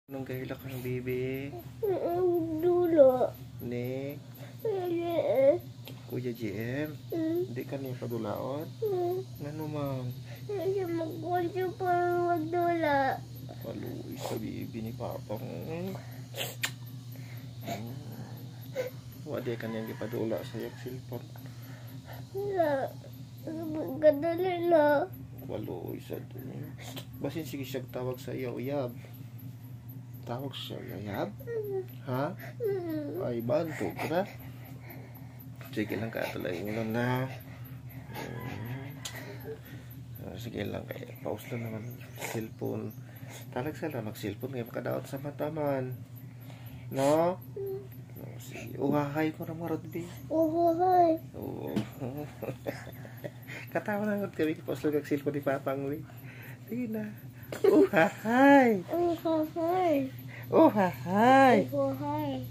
Anong gahila ka ng baby? Dulo. Nick? Kuya GM? Hindi ka niya padulaon? Ano man? Magkulyo pa magdula. Paluwi sa baby ni Papang. Wadi ka niyang ipadula sa iyong cellphone. Wala. Magkadali na. Paluwi sa doon. Basin sige siya tawag sa iyo, uyab. Tawag siya, uyab? Ha? Ay, banto ka na? Sige lang ka talaga ulan na. Sige lang kaya pause lang naman cellphone. Talag sila mag-cellphone ngayon makadaot sa mataman. No? Sige. Uhahay ko na marod di. Uhahay. Oo. Katawa na kami pause lang kag-cellphone ni Papang we. Sige na. Uhahay. Uhahay. Uhahay. Uhahay.